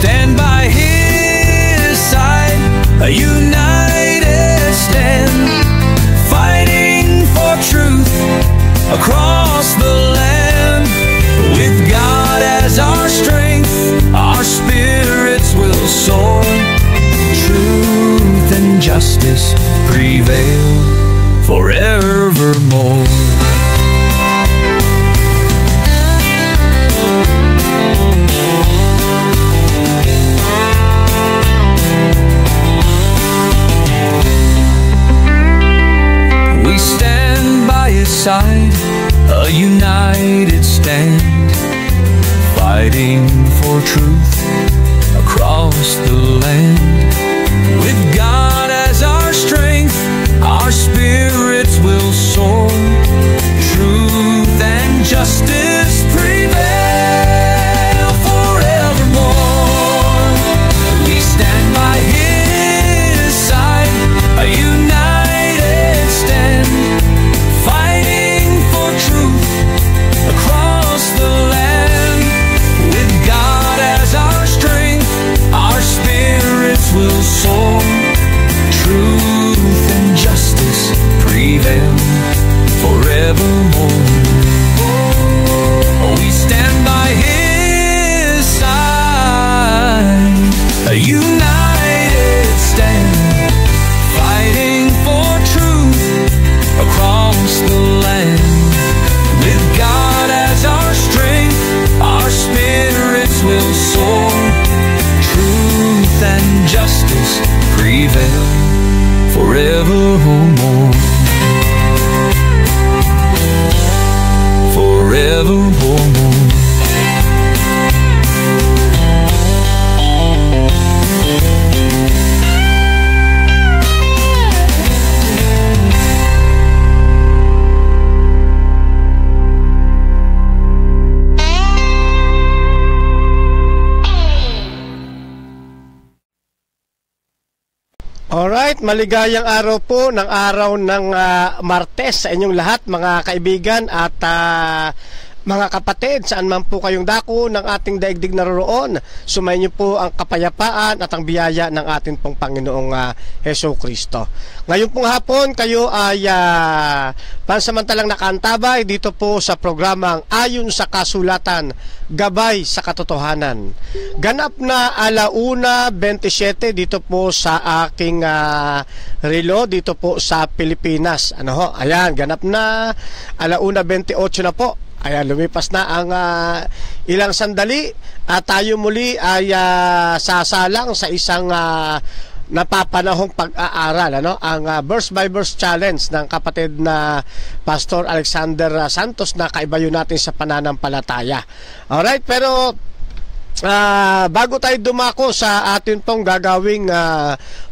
stand by His side, a united stand, fighting for truth across the land. With God as our strength, our spirits will soar. Truth and justice prevail forevermore. We stand by His side, a united stand, fighting for truth across the land. With God as our strength, our spirits will soar. Truth and justice prevail forevermore. We stand by His side, a united stand, fighting for truth across the land. With God as our strength, our spirits will soar. Truth and justice prevail forevermore. We stand by His side, a united stand, fighting for truth across the land. With God as our strength, our spirits will soar. Truth and justice prevail forevermore. Forevermore. Alright, maligayang araw po ng araw ng Martes sa inyong lahat mga kaibigan at mga kapatid, saan man po kayong dako ng ating daigdig naroroon. Sumayin niyo po ang kapayapaan at ang biyaya ng ating pong Panginoong Hesukristo. Ngayon pong hapon kayo ay pansamantalang nakaantabay dito po sa programang Ayon sa Kasulatan, Gabay sa Katotohanan. Ganap na 1:27 dito po sa aking relo dito po sa Pilipinas. Ano ho? Ayan, ganap na 1:28 na po. Ayan, lumipas na ang ilang sandali at tayo muli ay sasalang sa isang napapanahong pag-aaral, ano? Ang verse by verse challenge ng kapatid na Pastor Alexander Santos na kaibayo natin sa pananampalataya. Alright, pero bago tayo dumako sa atin pong gagawing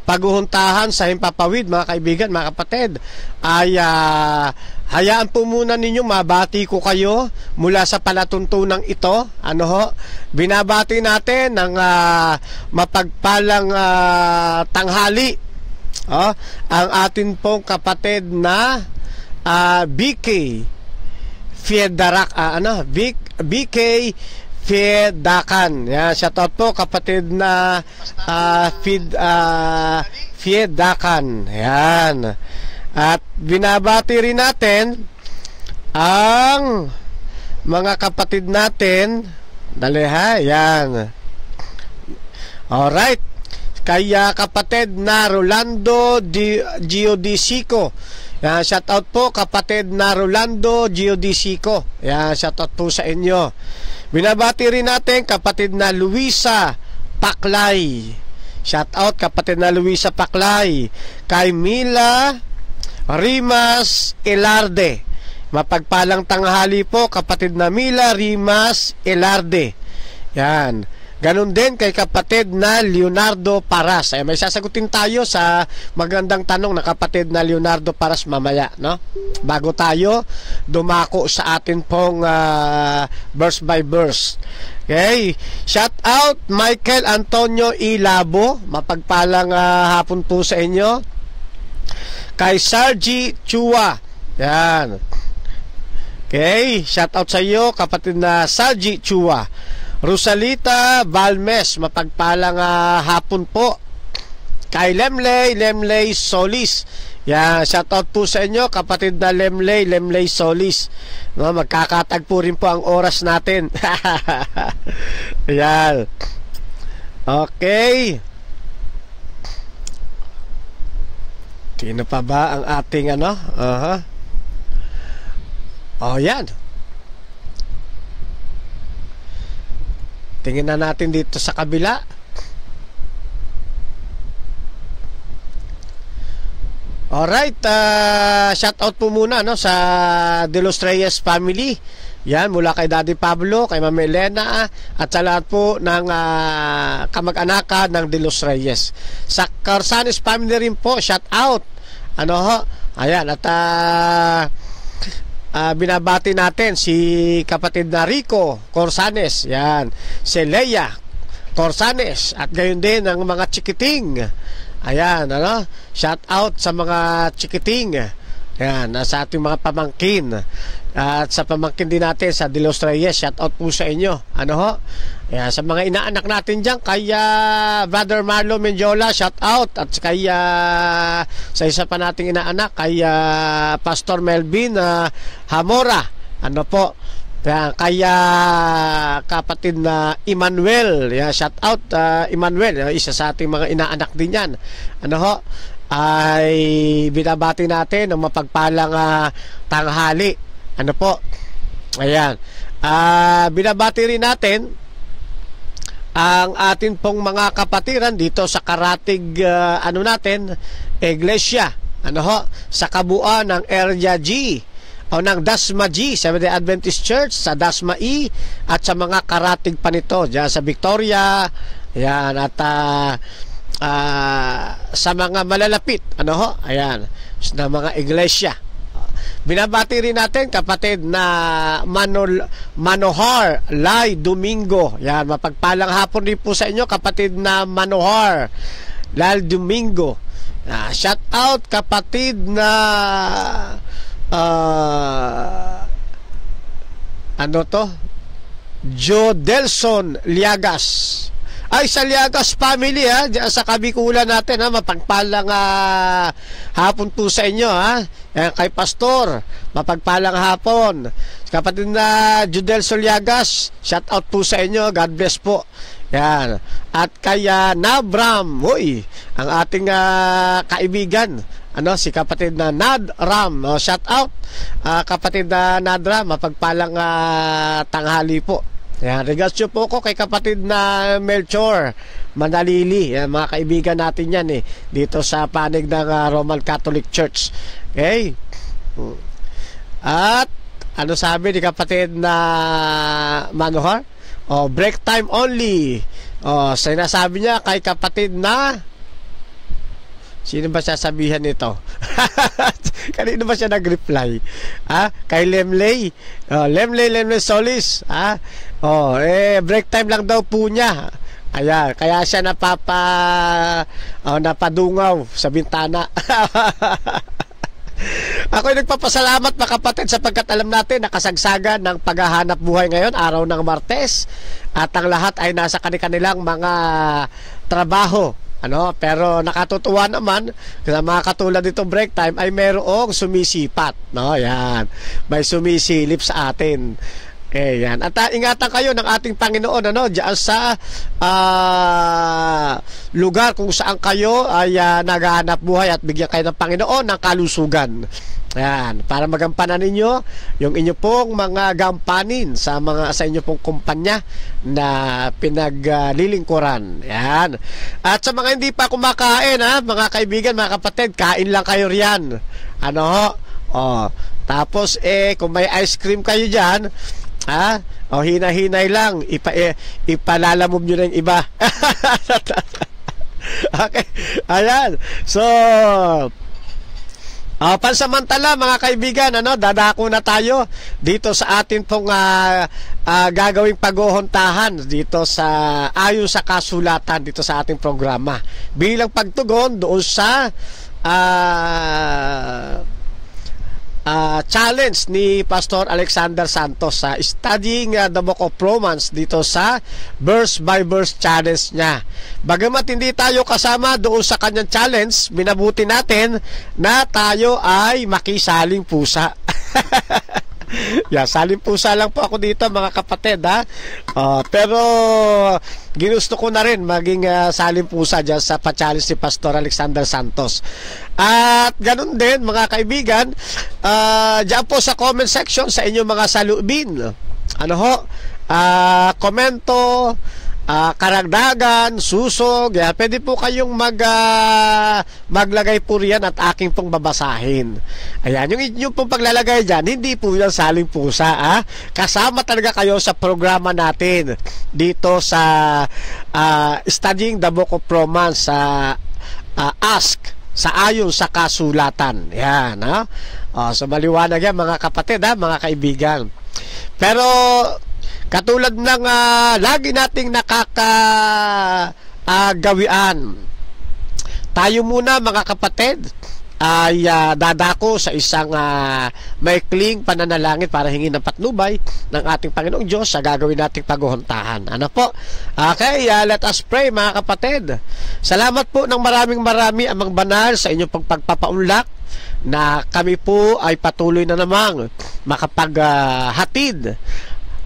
paghuhuntahan sa Himpapawid, mga kaibigan, mga kapatid, ay hayaan po muna ninyong mabati ko kayo mula sa palatuntunang ito. Ano ho? Binabati natin ng mapagpalang tanghali ang atin pong kapatid na BK Fiedarak, BK Fiedakan. Yan, shout out po kapatid na Fiedakan. Yan. At binabati rin natin ang mga kapatid natin. Dali ha, yan. Alright. Kaya kapatid na Rolando Giodisico. Yan, shout out po kapatid na Rolando Giodisico. Yan, shout out po sa inyo. Binabati rin natin kapatid na Luisa Paklay. Shout out kapatid na Luisa Paklay. Kay Mila Rimas Elarde. Mapagpalang tanghali po kapatid na Mila Rimas Elarde. Yan. Ganon din kay kapatid na Leonardo Paras. Ay, may sasagutin tayo sa magandang tanong na kapatid na Leonardo Paras mamaya, no? Bago tayo dumako sa atin pong verse by verse. Okay? Shout out Michael Antonio Ilabo. Mapagpalang hapon po sa inyo. Kay Sargi Chua. Yan. Okay, shout out sa iyo kapatid na Sargi Chua. Rosalita Balmes, mapagpalang hapon po. Kay Lemley Solis, yan, shoutout po sa inyo, kapatid na Lemley Solis. No, magkakatagpo rin po ang oras natin. Yan. Okay. Sino pa ba ang ating ano? Oh, yan. Tingnan na natin dito sa kabila. Alright, shout out po muna no, sa De Los Reyes family. Yan, mula kay Daddy Pablo, kay Ma'am Elena, at sa lahat po ng kamag-anakan ng De Los Reyes. Sa Corsanes family rin po, shout out. Ano ho? Ayan, at binabati natin si kapatid na Rico Corsanes, yan, si Leia Corsanes, at gayon din ang mga chikiting. Ayan, ano? Shout out sa mga chikiting. Ayan, sa ating mga pamangkin. At sa pamangkin din natin sa De Los Reyes, shout out po sa inyo. Ano ho? Ayan, sa mga inaanak natin dyan, kay Brother Marlo Menjola, shout out. At kay sa isa pa nating inaanak, kay Pastor Melvin Hamora. Ano po? Kaya kapatid na Emmanuel, shout out Emmanuel, isa sa ating mga inaanak din yan. Ano ho? Ay binabati natin ng mapagpalang tanghali. Ano po? Ayan. Binabati rin natin ang atin pong mga kapatiran dito sa karatig ano natin, Iglesia. Ano ho? Sa kabuuan ng Area G o ng Dasma G, Seventh-day Adventist Church, sa Dasma E, at sa mga karatig pa nito dyan sa Victoria, ayan, at sa mga malalapit, ano ho, ayan, na mga iglesia. Binabati rin natin kapatid na Manohar Lai Domingo, yan, mapagpalang hapon rin po sa inyo kapatid na Manohar Lai Domingo. Shout out kapatid na ano to? Jodelson Liagas. Ay, sa Liagas family diyan sa Kabikulan natin mapagpalang hapon po sa inyo kay Pastor, mapagpalang hapon. Kapatid na Jodelson Liagas, shout out po sa inyo, God bless po. Yan. At kay Nabram, ang ating kaibigan, ano, si kapatid na Nadram, shout out kapatid na Nadram, mapagpalang tanghali po. Yan, regards po ko kay kapatid na Melchor Manalili, yan, mga kaibigan natin yan dito sa panig ng Roman Catholic Church. Okay? At ano sabi ni kapatid na Manohar? Break time only. Sinasabi niya kay kapatid na, sino ba sasabihan nito? Kanino ba siya nag-reply? Kay Lemley. Lemley Solis. Break time lang daw po niya. Ayan, kaya siya napadungaw sa bintana. Ako'y nagpapasalamat mga kapatid sapagkat alam natin nakasagsagan ng paghahanap buhay ngayon, araw ng Martes, at ang lahat ay nasa kanilang mga trabaho. Pero nakatutuwa naman sa mga katulad nitong break time ay mayroong sumisipat, no? Yan. May sumisilip sa atin. Yan. At ingatan kayo ng ating Panginoon diyan sa lugar kung saan kayo ay naghahanap buhay, at bigyan kayo ng Panginoon ng kalusugan. Yan, para magampanan ninyo yung inyo pong mga gampanin sa inyo pong kumpanya na pinaglilingkuran. Yan. At sa mga hindi pa kumakain, mga kaibigan, mga kapatid, kain lang kayo riyan. Tapos kung may ice cream kayo diyan, hina-hinay lang, ipalalamog nyo na yung iba. Okay. Ayan. So, pansamantala mga kaibigan, dadako na tayo dito sa atin pong gagawing paghuhuntahan dito sa ayon sa kasulatan dito sa ating programa bilang pagtugon doon sa challenge ni Pastor Alexander Santos sa studying the book of Romans dito sa verse by verse challenge niya. Bagamat hindi tayo kasama doon sa kanyang challenge, minabuti natin na tayo ay makisaling pusa. Yeah, saling pusa lang po ako dito mga kapatid, ha. Pero ginusto ko na rin maging saling pusa dyan sa pa-challenge si Pastor Alexander Santos. At ganun din mga kaibigan, dyan po sa comment section sa inyong mga salubin, ano ho, komento, karagdagan, susog, pwede po kayong maglagay po riyan at aking pong babasahin. Ayan, yung inyong pong paglalagay dyan, hindi po yan saling pusa, kasama talaga kayo sa programa natin dito sa Studying the Book of Romans, Ask sa ayon sa kasulatan. Yan, so maliwanag yan mga kapatid, mga kaibigan. Pero katulad ng lagi nating nakakagawian, tayo muna mga kapatid ay dadako sa isang maikling pananalangin para hingin ng patnubay ng ating Panginoong Diyos sa gagawin nating paguhuntahan. Ano po? Okay, let us pray mga kapatid. Salamat po ng maraming Amang Banal sa inyong pagpapaunlak na kami po ay patuloy na namang makapaghatid,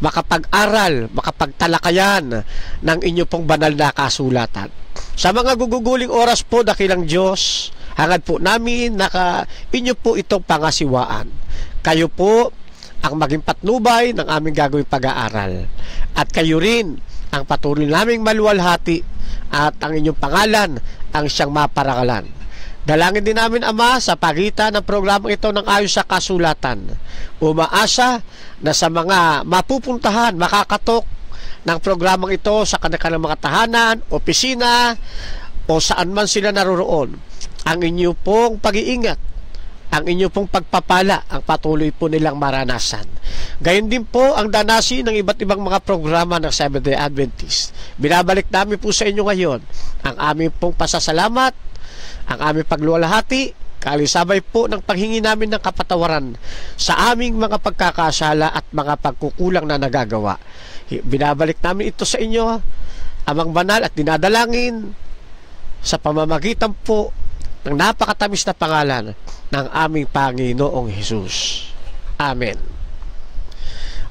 makapag-aral, makapagtalakayan ng inyo pong banal na kasulatan. Sa mga guguguling oras po, dakilang Diyos, hangad po namin inyo po itong pangasiwaan. Kayo po ang maging patnubay ng aming gagawing pag-aaral. At kayo rin ang patuloy naming maluwalhati at ang inyong pangalan ang siyang maparangalan. Dalangin din namin, Ama, sa pagitan ng programang ito ng ayon sa kasulatan. Umaasa na sa mga mapupuntahan, makakatok ng programang ito sa kanilang mga tahanan, opisina, o saan man sila naroroon, ang inyo pong pag-iingat, ang inyo pong pagpapala, ang patuloy po nilang maranasan. Gayon din po ang danasin ng iba't ibang mga programa ng Seventh-day Adventist. Binabalik namin po sa inyo ngayon ang aming pong pasasalamat, ang aming pagluwalhati, kalisabay po ng paghingi namin ng kapatawaran sa aming mga pagkakasala at mga pagkukulang na nagagawa. Binabalik namin ito sa inyo, Amang Banal, at dinadalangin sa pamamagitan po ng napakatamis na pangalan ng aming Panginoong Hesus. Amen.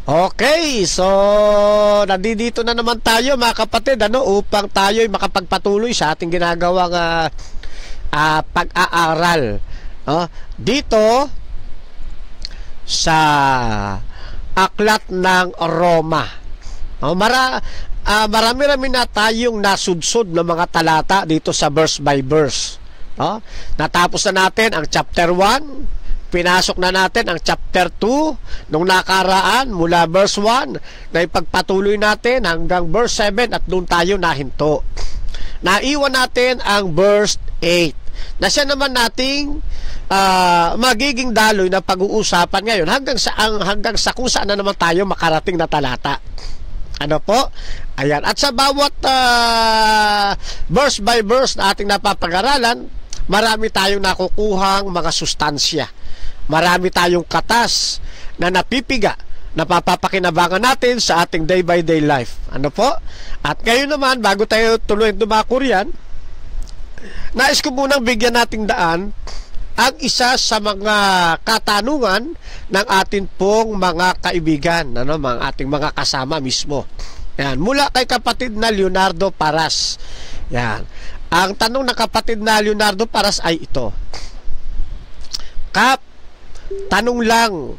Okay, so nandito na naman tayo mga kapatid, upang tayo ay makapagpatuloy sa ating ginagawang pag-aaral dito sa aklat ng Roma. Marami-rami na tayong nasudsod ng mga talata dito sa verse by verse. Natapos na natin ang chapter 1, pinasok na natin ang chapter 2 nung nakaraan mula verse 1, na ipagpatuloy natin hanggang verse 7 at doon tayo nahinto. Naiwan natin ang verse 8 na siya naman nating magiging daloy na pag-uusapan ngayon hanggang sa kung saan na naman tayo makarating na talata. Ano po? Ayan. At sa bawat verse by verse na ating napapag-aralan, marami tayong nakukuhang mga sustansya. Marami tayong katas na napipiga, napapakinabangan natin sa ating day by day life. Ano po? At ngayon naman, bago tayo tuloy dumako riyan, nais ko munang bigyan nating daan ang isa sa mga katanungan ng atin pong mga kaibigan, mga ating mga kasama mismo. Yan, mula kay kapatid na Leonardo Paras. Yan. Ang tanong ng kapatid na Leonardo Paras ay ito. Kap, tanong lang,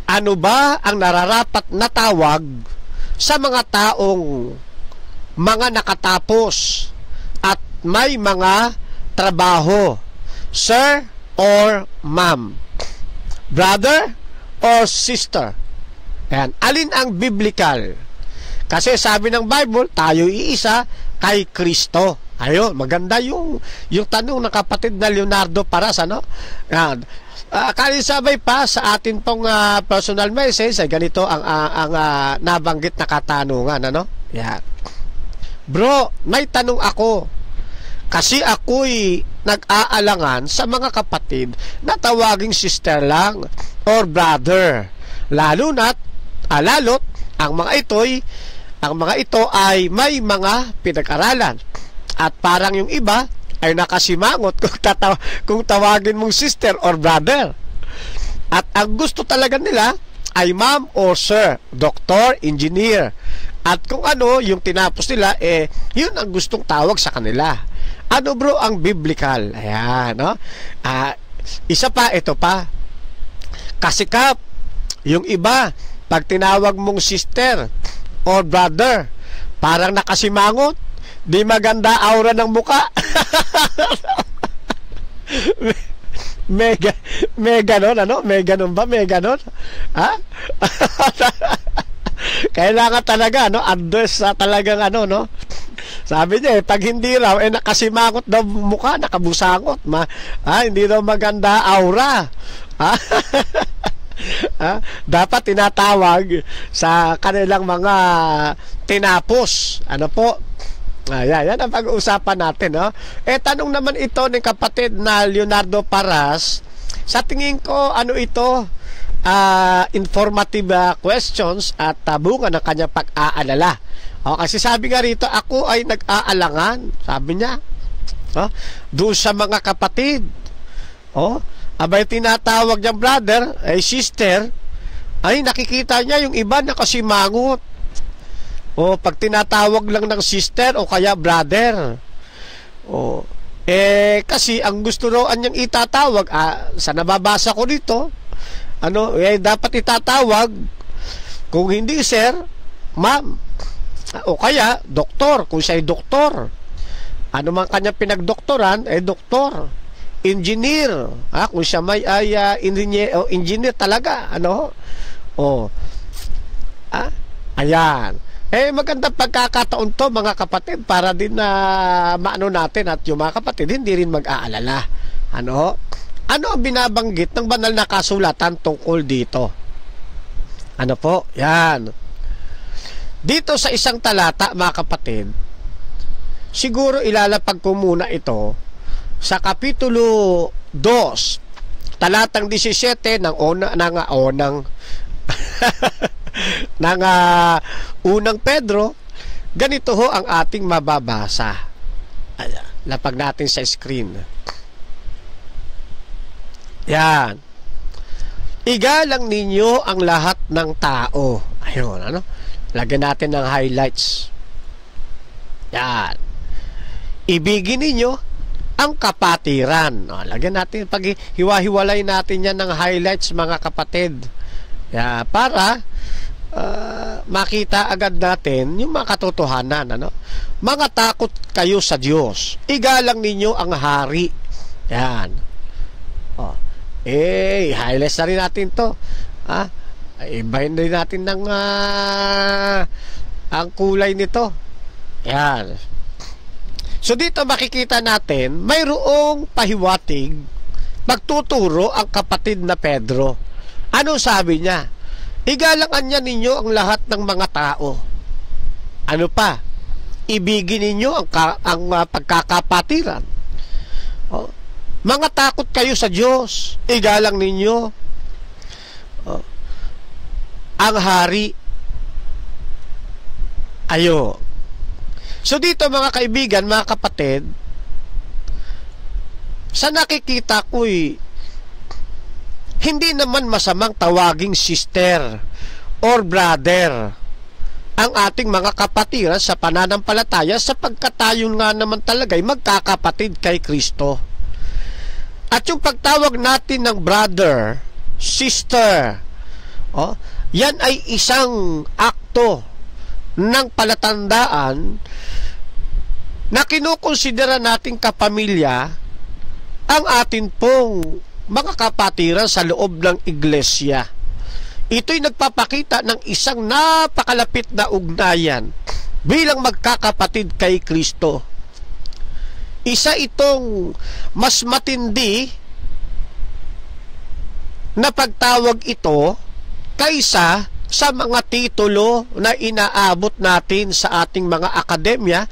ano ba ang nararapat na tawag sa mga taong mga nakatapos at may mga trabaho? Sir or ma'am? Brother or sister? Ayan. Alin ang biblical? Kasi sabi ng Bible, tayo iisa kay Kristo. Ayun, maganda yung tanong ng kapatid na Leonardo Paras, Ayan. Kalisabay pa sa atin pong personal message, ay ganito ang nabanggit na katanungan, Ayan. Bro, may tanong ako. Kasi ako'y nag-aalangan sa mga kapatid na tawaging sister lang or brother. Lalo't ang mga ito ay may mga pinag-aralan. At parang yung iba ay nakasimangot kung tawagin mong sister or brother. At ang gusto talaga nila ay ma'am or sir, doktor, engineer. At kung ano yung tinapos nila, yun ang gustong tawag sa kanila. Ano bro ang biblical? Ayan, no? Isa pa, ito pa. Kasikap, yung iba, pag tinawag mong sister or brother, parang nakasimangot, di maganda aura ng muka. May ganon, ano? May ganon ba? May ganon? Ha? Kailangan talaga, no? Address sa talagang ano, no? Sabi niya, pag hindi raw, nakasimangot daw mukha, nakabusangot. Hindi daw maganda aura. Dapat tinatawag sa kanilang mga tinapos. Ano po? Yan ang pag-uusapan natin, no? Tanong naman ito ng kapatid na Leonardo Paras. Sa tingin ko, ano ito? Informative questions at bunga ng kanyang pag-aalala. Kasi sabi nga rito, ako ay nag-aalangan, sabi niya, doon sa mga kapatid. Abay tinatawag niyang brother, ay sister, ay nakikita niya yung iba nakasimangot. Pag tinatawag lang ng sister o kaya brother. Kasi ang gusto raw niyang itatawag, sa nababasa ko dito, dapat itatawag kung hindi sir, ma'am, o kaya doktor, kung siya ay doktor, ano man kanyang pinagdoktoran, doktor, engineer, kung siya may engineer talaga, ayan. Magandang pagkakataon to mga kapatid para din na maano natin at yung mga kapatid hindi rin mag-aalala. Ano ang binabanggit ng banal na kasulatan tungkol dito? Ano po? Yan. Dito sa isang talata, mga kapatid, siguro ilalapag ko muna ito sa Kapitulo 2, talatang 17 ng unang Pedro. Ganito ho ang ating mababasa. Lapag natin sa screen. Yan. Igalang ninyo ang lahat ng tao. Ayun, lagyan natin ng highlights. Yan. Ibigin ninyo ang kapatiran. Lagyan natin, pag hiwa-hiwalay natin yan ng highlights, mga kapatid. Para makita agad natin yung mga katotohanan. Mga takot kayo sa Diyos. Igalang ninyo ang hari. Yan. Highlights na rin natin to. Ibahin rin natin ng ang kulay nito. Yan. So dito makikita natin mayroong pahiwatig, magtuturo ang kapatid na Pedro. Ano sabi niya? Igalangan niya ninyo ang lahat ng mga tao. Ano pa? Ibigin ninyo ang pagkakapatiran. Mga takot kayo sa Diyos. Igalang ninyo ang hari. So dito mga kaibigan, mga kapatid, sa nakikita ko'y hindi naman masamang tawaging sister or brother ang ating mga kapatiran sa pananampalataya, sapagkat tayo nga naman talaga'y magkakapatid kay Kristo. At yung pagtawag natin ng brother, sister, yan ay isang akto ng palatandaan na kinukonsidera nating kapamilya ang atin pong mga kapatiran sa loob ng iglesia. Ito'y nagpapakita ng isang napakalapit na ugnayan bilang magkakapatid kay Kristo. Isa itong mas matindi na pagtawag ito kaysa sa mga titulo na inaabot natin sa ating mga akademya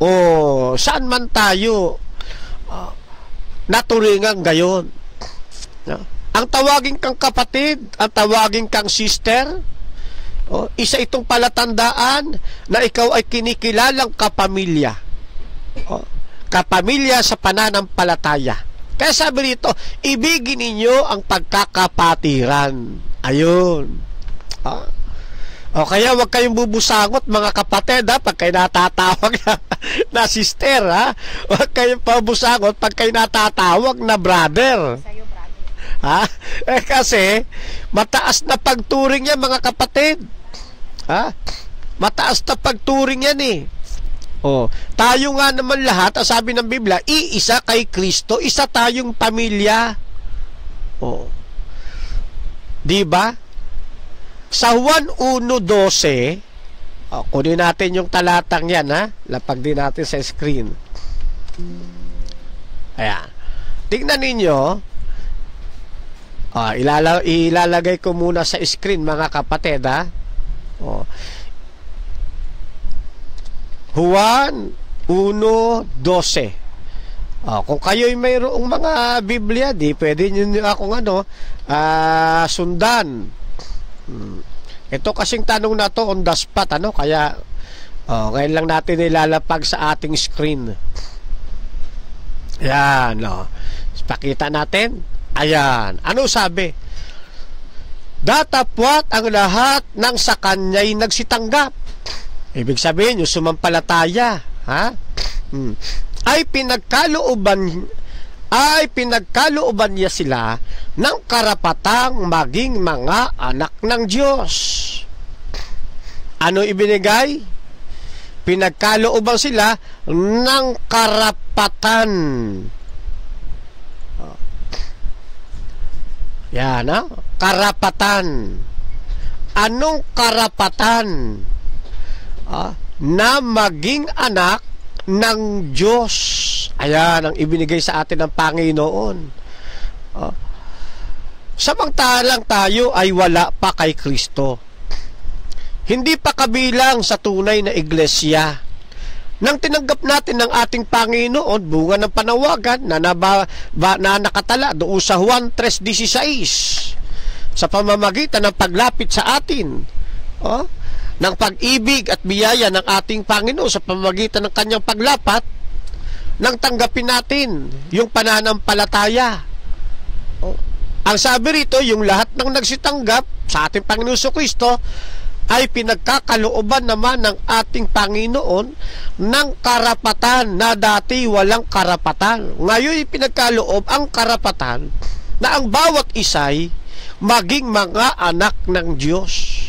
o saan man tayo naturingan gayon. No? Ang tawagin kang kapatid, ang tawagin kang sister, isa itong palatandaan na ikaw ay kinikilalang kapamilya. Kapamilya sa pananampalataya. Kaya sabi rito, ibigin ninyo ang pagkakapatiran. Ayun. Kaya huwag kayong bubusangot, mga kapatid, pag kayo natatawag na sister, huwag kayong pabusangot pag kayo natatawag na brother. Kasi mataas na pagturing yan, mga kapatid. Mataas na pagturing yan eh. Tayo nga naman lahat, ang sabi ng Biblia, iisa kay Kristo, isa tayong pamilya. Diba? Sa Juan 1:12, kunin natin yung talatang yan, lapag din natin sa screen. Ayan. Tingnan ninyo. Ilalagay ko muna sa screen, mga kapatid, Juan 1:12. Kung kayo'y mayroong mga Biblia, di pwede nyo akong sundan. Ito kasing tanong na to on the spot, kaya ngayon lang natin ilalapag sa ating screen. Ayan, pakita natin. Ayan, ano sabi? Datapwat ang lahat ng sa kanya'y nagsitanggap. Ibig sabihin, yung sumampalataya, ay pinagkalooban niya sila ng karapatang maging mga anak ng Diyos. Ano ibinigay? Pinagkalooban sila ng karapatan. Yan, karapatan. Anong karapatan? Na maging anak ng Diyos. Ayan ang ibinigay sa atin ng Panginoon. Samantalang tayo ay wala pa kay Kristo. Hindi pa kabilang sa tunay na iglesia. Nang tinanggap natin ng ating Panginoon, bunga ng panawagan na nakatala doon sa Juan 3:16, sa pamamagitan ng paglapit sa atin, ng pag-ibig at biyaya ng ating Panginoon sa pamamagitan ng kanyang paglapat, nang tanggapin natin yung pananampalataya. Ang sabi rito, yung lahat ng nagsitanggap sa ating Panginoon Kristo ay pinagkakalooban naman ng ating Panginoon ng karapatan na dati walang karapatan. Ngayon pinagkaloob ang karapatan na ang bawat isa'y maging mga anak ng Diyos.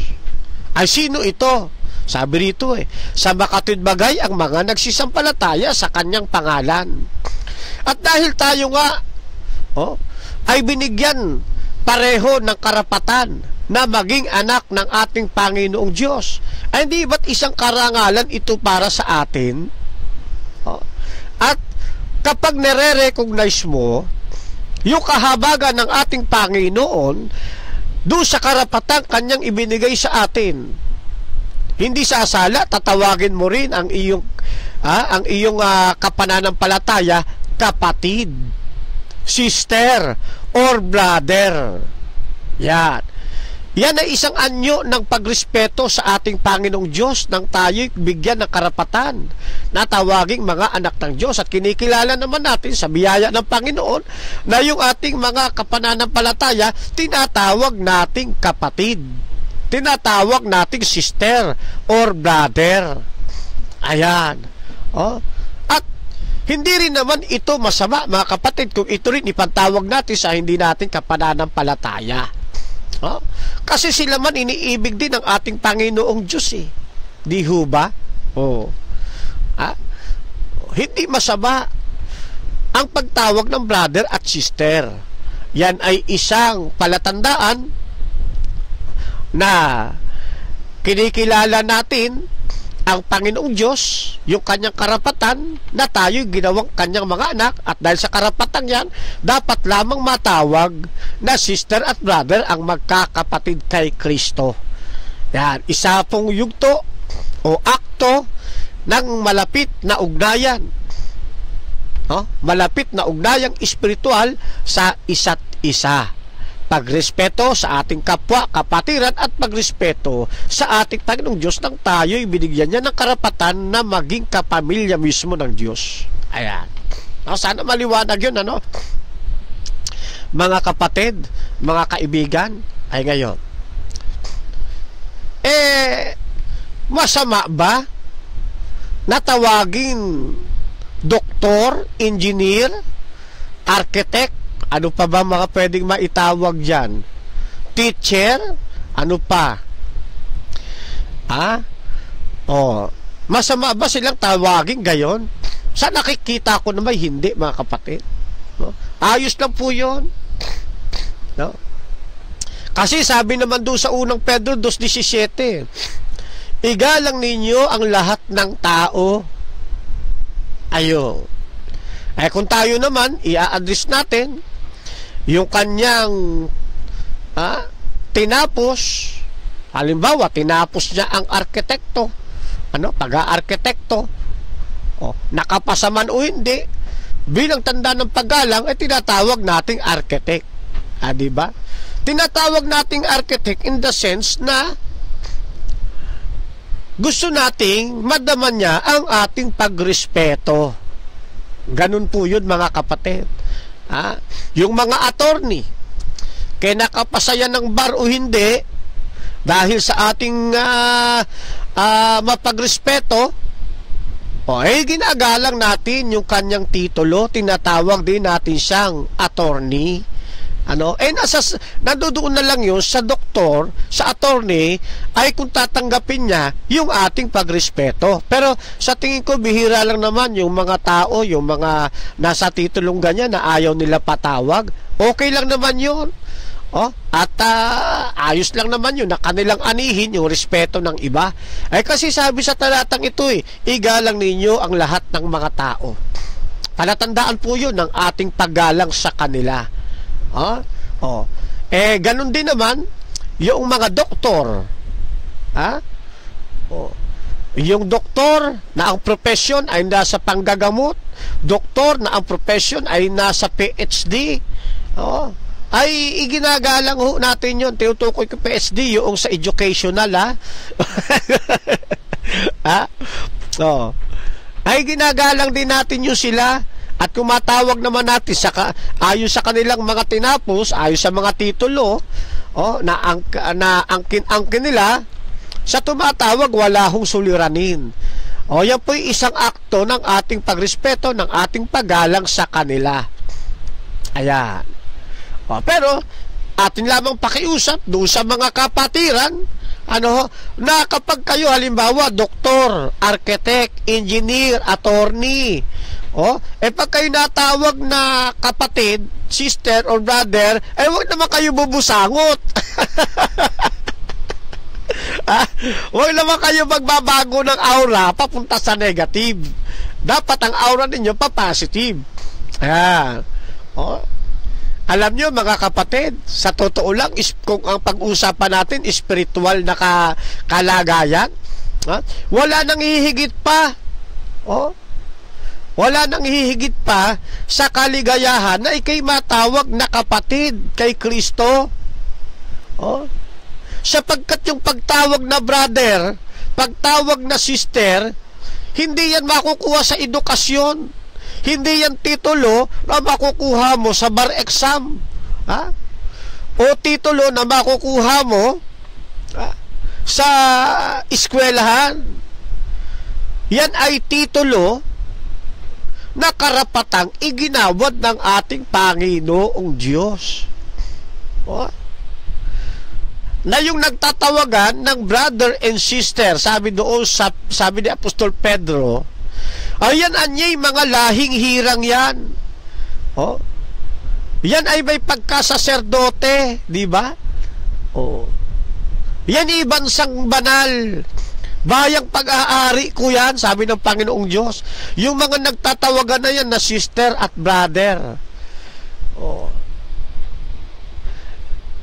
Ay sino ito? Sabi rito sa makatwid bagay ang mga nagsisampalataya sa kanyang pangalan. At dahil tayo nga ay binigyan pareho ng karapatan na maging anak ng ating Panginoong Diyos, ay hindi ba't isang karangalan ito para sa atin? At kapag nare-recognize mo yung kahabagan ng ating Panginoon doon sa karapatang kanyang ibinigay sa atin, hindi sasala, tatawagin mo rin ang iyong kapananampalataya kapatid, sister, or brother. Yan ay isang anyo ng pagrespeto sa ating Panginoong Diyos nang tayo'y bigyan ng karapatan na tawaging mga anak ng Diyos. At kinikilala naman natin sa biyaya ng Panginoon na yung ating mga kapananampalataya tinatawag nating kapatid, tinatawag nating sister or brother. Ayan. At hindi rin naman ito masama, mga kapatid, kung ito rin ipantawag natin sa hindi natin kapananampalataya. Kasi sila man iniibig din ng ating Panginoong Diyos Di ho ba? Hindi masama ang pagtawag ng brother at sister. Yan ay isang palatandaan na kinikilala natin ang Panginoong Diyos, yung kanyang karapatan na tayo'y ginawang kanyang mga anak, at dahil sa karapatan yan, dapat lamang matawag na sister at brother ang magkakapatid kay Kristo. Yan, isa pong yugto o akto ng malapit na ugnayan. malapit na ugnayang espiritual sa isa't isa. Pagrespeto sa ating kapwa, kapatiran at pagrespeto sa ating Panginoong Diyos nang tayo'y binigyan niya ng karapatan na maging kapamilya mismo ng Diyos. Ayan. Sana maliwanag yun, mga kapatid, mga kaibigan. Ay ngayon, masama ba natawagin doktor, engineer, architect, ano pa ba mga pwedeng maitawag dyan? Teacher, ano pa? Masama ba silang tawagin gayon? Sa nakikita ko naman, hindi mga kapatid. Ayos lang po yun. Kasi sabi naman doon sa unang Pedro 2:17, igalang ninyo ang lahat ng tao. Ayo. Kung tayo naman, i-address natin yung kanyang tinapos. Halimbawa, tinapos niya ang arkitekto. Pag-aarkitekto. Nakapasa man o hindi, bilang tanda ng paggalang, tinatawag nating architect. Diba? Tinatawag nating architect in the sense na gusto nating madaman niya ang ating pagrespeto. Ganun po yun mga kapatid. Yung mga attorney, kaya nakapasa yan ng bar o hindi, dahil sa ating mapagrespeto, ginagalang natin yung kanyang titulo, tinatawag din natin siyang attorney. Nandoon na lang yun sa doktor, sa attorney, ay kung tatanggapin niya yung ating pagrespeto. Pero sa tingin ko, bihira lang naman yung mga tao, yung mga nasa titulong ganyan na ayaw nila patawag. Okay lang naman yun. At ayos lang naman yun na kanilang anihin yung respeto ng iba. Kasi sabi sa talatang ito, igalang ninyo ang lahat ng mga tao. Palatandaan po yun ng ating paggalang sa kanila. Ganun din naman yung mga doktor. Yung doktor na ang profesyon ay nasa panggagamot, doktor na ang profesyon ay nasa PhD, ay iginagalang ho natin yun. Tinutukoy ko PhD yung sa educational, ay ginagalang din natin yung sila. At kung matawag naman natin ayon sa kanilang mga tinapos, ayon sa mga titulo, na angkin nila, sa tumatawag wala hong suliranin. Yan po'y isang akto ng ating pagrespeto, ng ating paggalang sa kanila. Ayan. Pero atin lamang pakiusap doon sa mga kapatiran, na kapag kayo halimbawa doktor, architect, engineer, attorney, pag kayo natawag na kapatid, sister or brother, huwag naman kayo bubusangot. Huwag naman kayo magbabago ng aura papunta sa negative. Dapat ang aura ninyo pa-positive. Alam nyo mga kapatid, sa totoo lang, kung ang pag-usapan natin spiritual na kalagayan, wala nang hihigit pa. Wala nang hihigit pa sa kaligayahan na ikay matawag na kapatid kay Kristo. Sapagkat yung pagtawag na brother, pagtawag na sister, hindi yan makukuha sa edukasyon. Hindi yan titulo na makukuha mo sa bar exam. O titulo na makukuha mo sa eskwelahan. Yan ay titulo na karapatang iginawad ng ating Panginoong Diyos. Na yung nagtatawagan ng brother and sister, sabi ni Apostol Pedro, ayan anyay mga lahing hirang yan. Yan ay may pagkasaserdote, di ba? Yan ibansang banal. Bayang pag-aari ko yan, sabi ng Panginoong Diyos. Yung mga nagtatawagan na yan na sister at brother.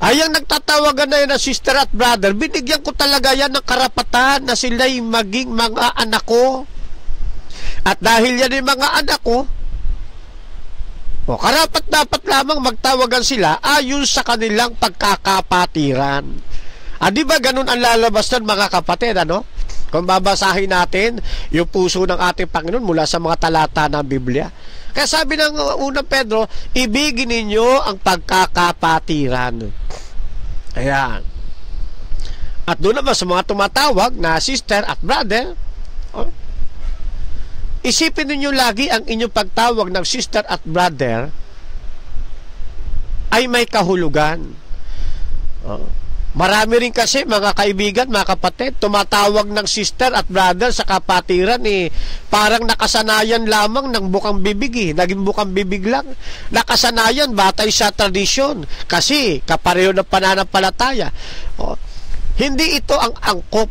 Ayang nagtatawagan na yan na sister at brother, binigyan ko talaga yan ng karapatan na sila'y maging mga anak ko. At dahil yan yung mga anak ko, O, karapat-dapat lamang magtawagan sila ayon sa kanilang pagkakapatiran. Di ba ganun ang lalabas nun, mga kapatid, ano? Kung babasahin natin yung puso ng ating Panginoon mula sa mga talata ng Biblia. Kaya sabi ng unang Pedro, ibigin ninyo ang pagkakapatiran. Ayan. At doon naman sa mga tumatawag na sister at brother, isipin ninyo lagi ang inyong pagtawag ng sister at brother ay may kahulugan. Marami rin kasi mga kaibigan, mga kapatid, tumatawag ng sister at brother sa kapatiran parang nakasanayan lamang ng bukang bibig naging bukang bibig lang. Nakasanayan batay sa tradisyon kasi kapareho ng pananampalataya. Hindi ito ang angkop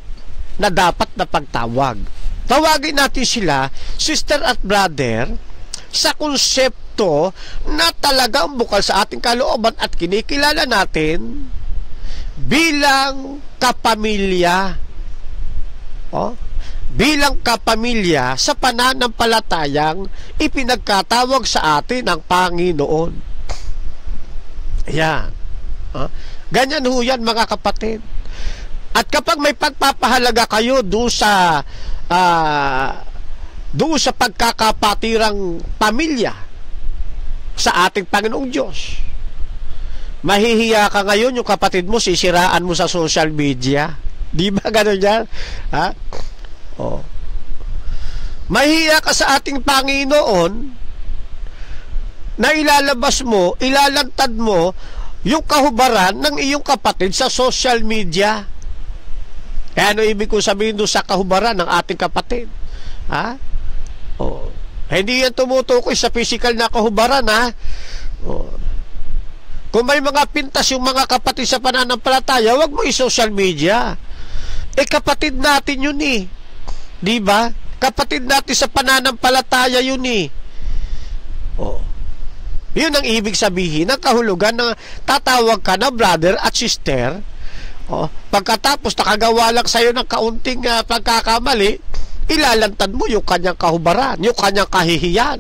na dapat na pagtawag. Tawagin natin sila sister at brother sa konsepto na talagang bukal sa ating kalooban at kinikilala natin bilang kapamilya. Bilang kapamilya sa pananampalatayang ipinagkatawag sa atin ng Panginoon. Ayan. Ganyan ho yan, mga kapatid. At kapag may pagpapahalaga kayo doon sa pagkakapatirang pamilya sa ating Panginoong Diyos, mahihiya ka ngayon, yung kapatid mo sisiraan mo sa social media. Di ba gano'n yan? Mahihiya ka sa ating Panginoon na ilalabas mo, ilalantad mo yung kahubaran ng iyong kapatid sa social media. Kaya ano ibig ko sabihin doon sa kahubaran ng ating kapatid? Hindi yan tumutukoy sa physical na kahubaran, Kung may mga pintas yung mga kapatid sa pananampalataya, wag mo i-social media. Kapatid natin yun Di ba? Kapatid natin sa pananampalataya yun Yun ang ibig sabihin ng kahulugan na tatawag ka na brother at sister. Pagkatapos nakagawa lang sa'yo ng kaunting pagkakamali, ilalantad mo yung kanyang kahubaran, yung kanyang kahihiyan.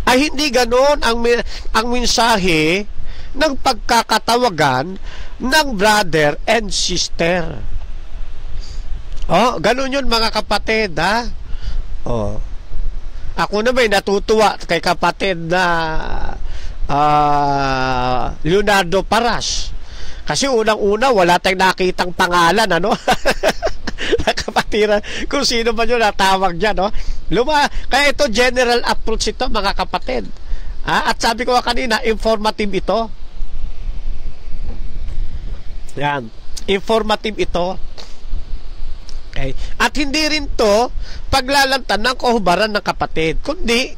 Ay hindi ganoon ang mensahe ng pagkakatawagan ng brother and sister. Ganoon yun, mga kapatid, Ako na may natutuwa kay kapatid na Leonardo Paras. Kasi unang-una, wala tayong nakitang pangalan, Nakapatiran, kung sino man yun natawag dyan, Kaya ito, general approach ito, mga kapatid. At sabi ko kanina, informative ito. Yan, informative ito. Okay. At hindi rin to paglalantan ng kahubaran ng kapatid, kundi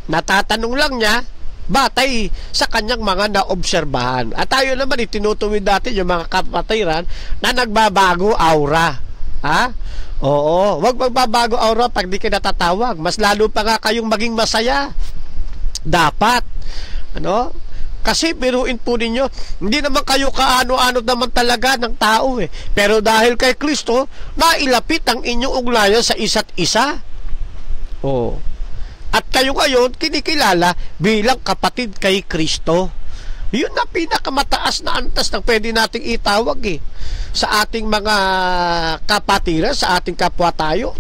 natatanong lang niya batay sa kanyang mga naobserbahan. At tayo naman itinutuwid natin yung mga kapatiran na nagbabago aura. Oo, wag magbabago aura pag di kayo natatawag. Mas lalo pa nga kayong maging masaya. Dapat. Kasi biruin po ninyo, hindi naman kayo kaano-ano naman talaga ng tao Pero dahil kay Kristo, nailapit ang inyong ugnayan sa isa't isa. At kayo ngayon, kinikilala bilang kapatid kay Kristo. Yun na pinakamataas na antas na pwede nating itawag sa ating mga kapatiran, sa ating kapwa tao,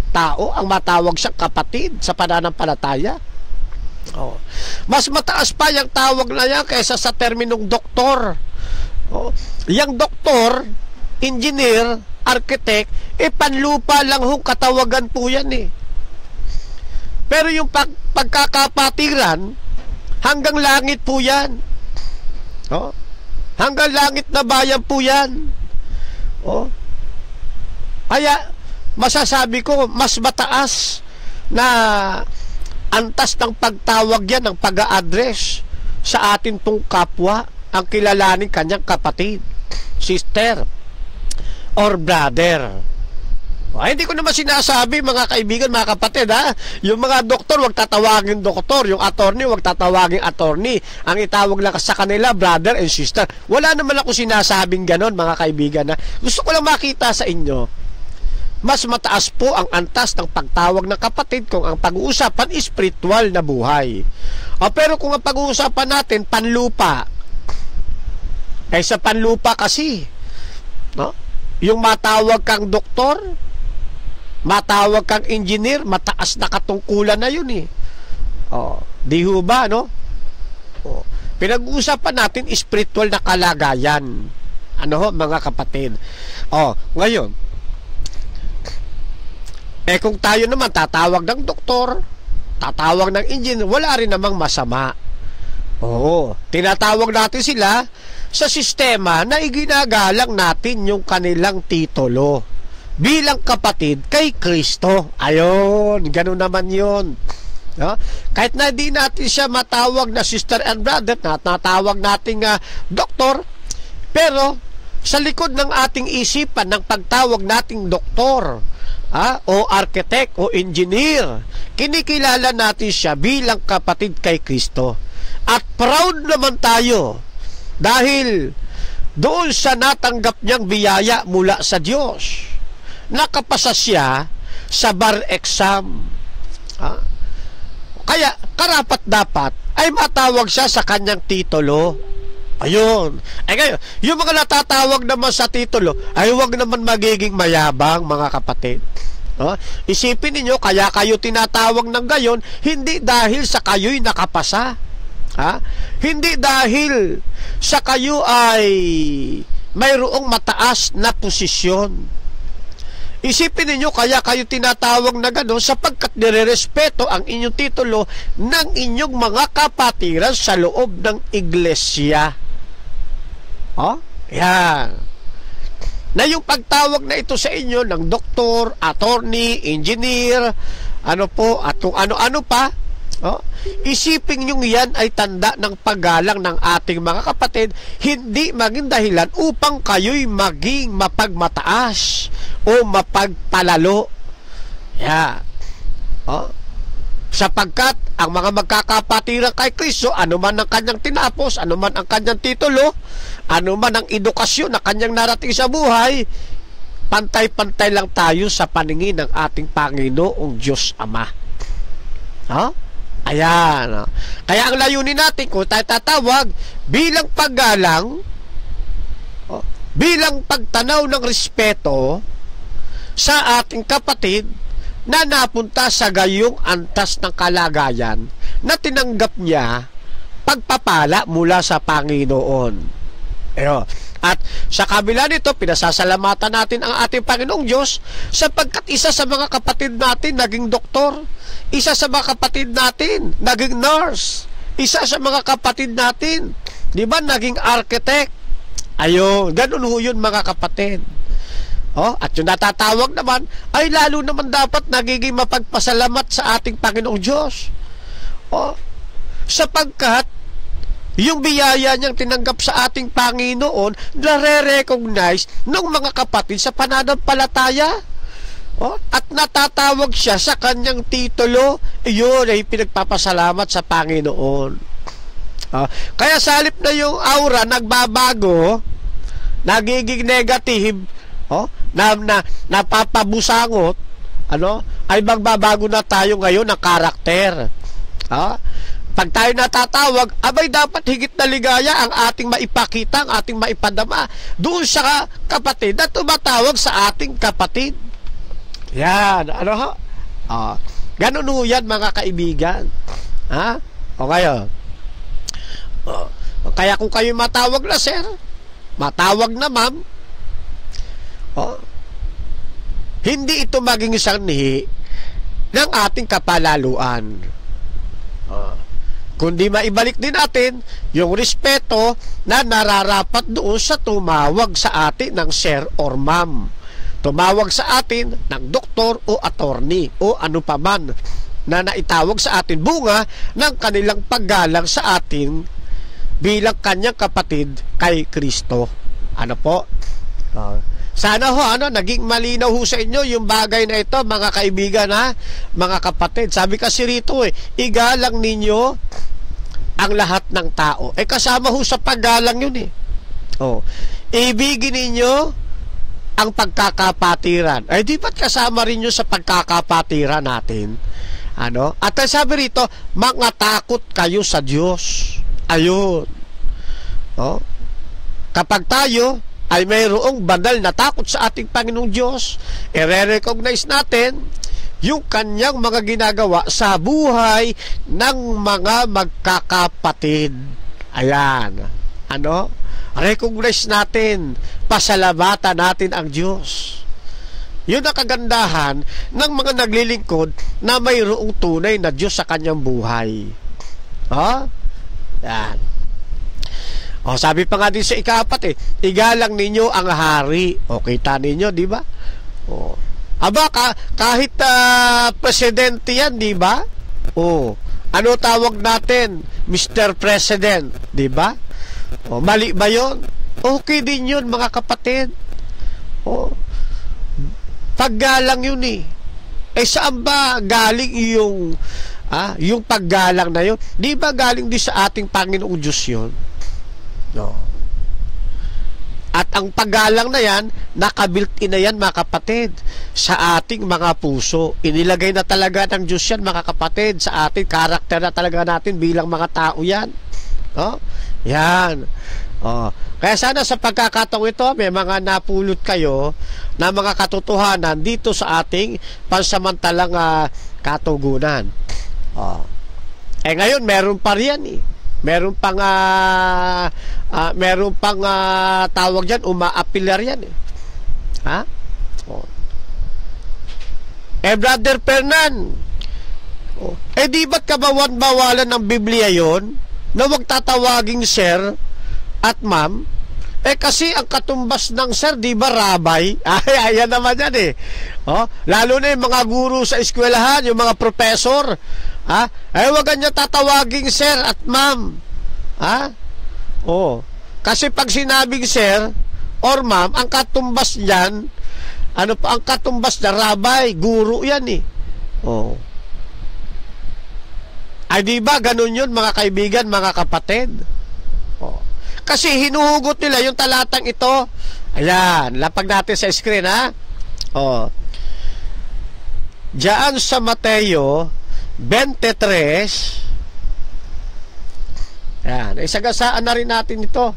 ang matawag siyang kapatid sa pananampalataya. Mas mataas pa yung tawag na yan kaysa sa terminong doktor. Yang doktor, engineer, architect, panlupa lang hong katawagan po yan Pero yung pagkakapatiran, hanggang langit po yan. Hanggang langit na bayan po yan. Kaya masasabi ko, mas mataas na antas ng pagtawag yan, ng pag-a-address sa atin pong kapwa, ang kilalanin kanyang kapatid, sister, or brother. Hindi ko naman sinasabi, mga kaibigan, mga kapatid, yung mga doktor, wag tatawagin doktor, yung attorney, wag tatawagin attorney. Ang itawag lang sa kanila, brother and sister. Wala naman ako sinasabing ganon, mga kaibigan. Gusto ko lang makita sa inyo, mas mataas po ang antas ng pagtawag ng kapatid kung ang pag-uusapan spiritual na buhay. Pero kung ang pag-uusapan natin panlupa, sa panlupa kasi, no? Yung matawag kang doktor, matawag kang engineer, mataas na katungkulan na yun eh. Di ho ba, no? Pinag-uusapan natin spiritual na kalagayan. Ano ho, mga kapatid? Ngayon, kung tayo naman tatawag ng doktor, tatawag ng engineer, wala rin namang masama. Tinatawag natin sila sa sistema na iginagalang natin yung kanilang titulo bilang kapatid kay Kristo. Ayun, ganun naman yun. No? Kahit na di natin siya matawag na sister and brother, natawag nating doktor, pero sa likod ng ating isipan ng pagtawag nating doktor, o architect o engineer, kinikilala natin siya bilang kapatid kay Kristo. At proud naman tayo dahil doon sa natanggap niyang biyaya mula sa Diyos. Nakapasa siya sa bar exam. Kaya karapat dapat ay matawag siya sa kanyang titulo. Ayun. Ngayon, yung mga natatawag naman sa titulo ay huwag naman magiging mayabang, mga kapatid. Isipin ninyo, kaya kayo tinatawag ng gayon, hindi dahil sa kayo'y nakapasa. Hindi dahil sa kayo ay mayroong mataas na posisyon. Isipin ninyo, kaya kayo tinatawag na gano'n sapagkat nirerespeto ang inyong titulo ng inyong mga kapatiran sa loob ng iglesia. Yan. Na yung pagtawag na ito sa inyo ng doktor, attorney, engineer, at kung ano-ano pa, isipin nyo yan ay tanda ng paggalang ng ating mga kapatid, hindi maging dahilan upang kayo'y maging mapagmataas o mapagpalalo. Sapagkat ang mga magkakapatiran kay Kristo, ano man ang kanyang tinapos, ano man ang kanyang titulo, ano man ang edukasyon na kanyang narating sa buhay, pantay-pantay lang tayo sa paningin ng ating Panginoong Diyos Ama. Ayan. Kaya ang layunin natin, kung tayo tatawag, bilang paggalang, bilang pagtanaw ng respeto sa ating kapatid na napunta sa gayong antas ng kalagayan na tinanggap niya pagpapala mula sa Panginoon. At sa kabila nito, pinasasalamatan natin ang ating Panginoong Diyos sapagkat isa sa mga kapatid natin naging doktor, isa sa mga kapatid natin naging nurse, isa sa mga kapatid natin, di ba, naging architect. Ayun, ganun ho yun, mga kapatid. At yung natatawag naman ay lalo naman dapat nagiging mapagpasalamat sa ating Panginoong Diyos. Sapagkat yung biyaya niyang tinanggap sa ating Panginoon, nare-recognize ng mga kapatid sa pananampalataya. At natatawag siya sa kanyang titulo, iyon ay pinagpapasalamat sa Panginoon. Kaya sa halip na yung aura nagbabago, nagiging negative, na napapabusangot, ay magbabago na tayo ngayon ng karakter. Pag tayo natatawag, abay dapat higit na ligaya ang ating maipakita, ang ating maipadama doon sa kapatid na tumatawag sa ating kapatid. Yan, ganun ho yan, mga kaibigan. O ngayon, kaya kung kayo matawag na sir, matawag na ma'am, hindi ito maging sanhi ng ating kapalaluan. Kundi maibalik din natin yung respeto na nararapat doon sa tumawag sa atin ng sir or ma'am. Tumawag sa atin ng doktor o attorney o ano pa man na naitawag sa atin bunga ng kanilang paggalang sa atin bilang kanyang kapatid kay Kristo. Sana naging malinaw ho sa inyo yung bagay na ito, mga kaibigan, mga kapatid. Sabi kasi rito, igalang ninyo ang lahat ng tao. Kasama ho sa paggalang yun. Ibigin ninyo ang pagkakapatiran. Ay di ba't kasama rin yun sa pagkakapatiran natin? Ano? At sabi rito, mangatakot kayo sa Diyos. Ayun. Oh? Kapag tayo ay mayroong banal na takot sa ating Panginoong Diyos, i-recognize natin yung kanyang mga ginagawa sa buhay ng mga magkakapatid. Ayan. Ano? Recognize natin, pasalamatan natin ang Diyos. Yun ang kagandahan ng mga naglilingkod na mayroong tunay na Diyos sa kanyang buhay. Ha? Yan. O, sabi pa nga din sa ika-4 igalang ninyo ang hari. O, kita ninyo, di ba? O, aba, kahit presidente yan, di ba? O, ano tawag natin? Mr. President, di ba? O, mali ba yun? Okay din yun, mga kapatid. O, paggalang yun eh. Saan ba galing yung paggalang na yun? Di ba galing din sa ating Panginoong Diyos yun? No. At ang paggalang na yan, nakabuilt-in na yan, mga kapatid, sa ating mga puso. Inilagay na talaga ng Diyos yan, mga kapatid, sa ating karakter na talaga natin bilang mga tao yan. No? Yan. Kaya sana sa pagkakataong ito, may mga napulot kayo na mga katotohanan dito sa ating pansamantalang katugunan. Ngayon, meron pa riyan eh. Meron pang tawag diyan, umaapilar yan eh. Ha? Brother Fernan, di ba't kabawan-bawalan ng Biblia yon na wag tatawaging sir at ma'am? Kasi ang katumbas ng sir, di ba, rabay? Ayan naman yan eh. Lalo na yung mga guru sa eskwelahan, yung mga professor. Wag niya tatawaging sir at ma'am. Kasi pag sinabing sir or ma'am, ang katumbas niyan, ang katumbas na rabay, guru yan eh. Di ba, ganun yun, mga kaibigan, mga kapatid? Kasi hinuhugot nila yung talatang ito. Ayan, lapag natin sa screen, ha? Diyan sa Mateo 23. Ayan, isagasaan na rin natin ito.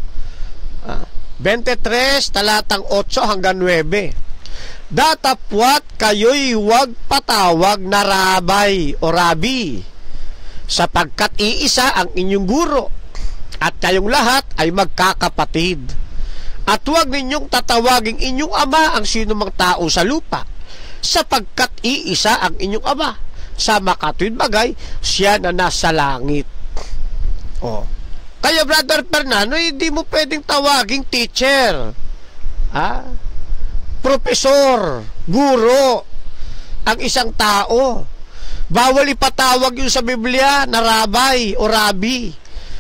23, talatang 8 hanggang 9. Datapwat kayo'y huwag patawag na rabay o rabi, sapagkat iisa ang inyong guro, at kayong lahat ay magkakapatid. At huwag ninyong tatawaging inyong ama ang sinumang tao sa lupa, sapagkat iisa ang inyong ama. Sa makatuwid bagay, siya na nasa langit. Kaya, Brother Fernando, hindi mo pwedeng tawaging teacher, profesor, guro, ang isang tao. Bawal ipatawag yun sa Biblia na rabay o rabi.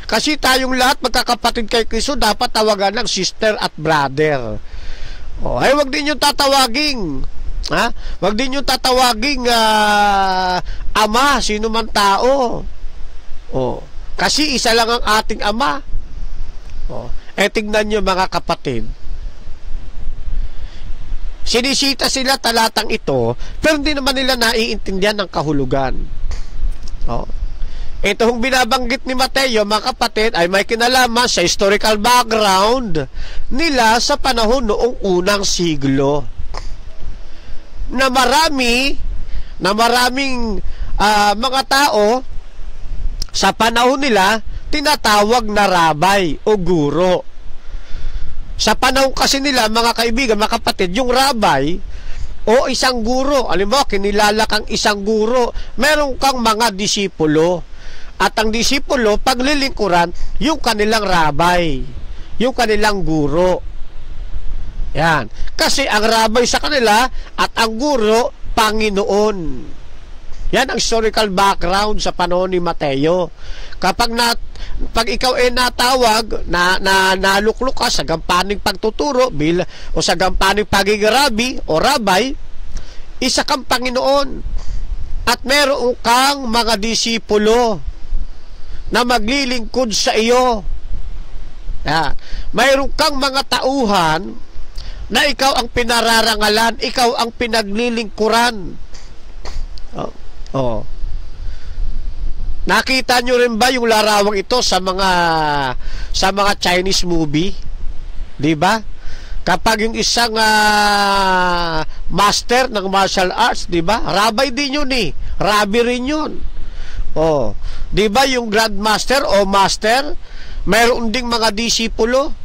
Kasi tayong lahat magkakapatid kay Kristo, dapat tawagan ng sister at brother. Wag din yung tatawaging wag din yung tatawaging ama, sino man tao. Kasi isa lang ang ating ama. Tingnan nyo, mga kapatid, sinisita sila talatang ito, pero hindi naman nila naiintindihan ng kahulugan. Itong binabanggit ni Mateo, mga kapatid, ay may kinalaman sa historical background nila sa panahon noong unang siglo, na maraming mga tao sa panahon nila tinatawag na rabay o guro. Sa panahon kasi nila, mga kaibigan, mga kapatid, yung rabay o isang guro, alam mo, kinilala kang isang guro, meron kang mga disipulo. At ang disipulo, paglilingkuran, yung kanilang rabay, yung kanilang guro. Yan. Kasi ang rabay sa kanila at ang guro, Panginoon. Yan ang historical background sa panahon ni Mateo. Pag ikaw ay natawag, naluklok ka sa gampaning pagtuturo o sa gampaning pagigarabi o rabay, isa kang Panginoon. At meron kang mga disipulo na maglilingkod sa iyo. Mayroon kang mga tauhan na ikaw ang pinararangalan, ikaw ang pinaglilingkuran. Nakita nyo rin ba yung larawang ito sa mga Chinese movie? 'Di ba? Kapag yung isang master ng martial arts, 'di ba? Rabbi din yun eh. Rabbi rin yun. 'Di ba yung grandmaster o master, mayroon ding mga disipulo?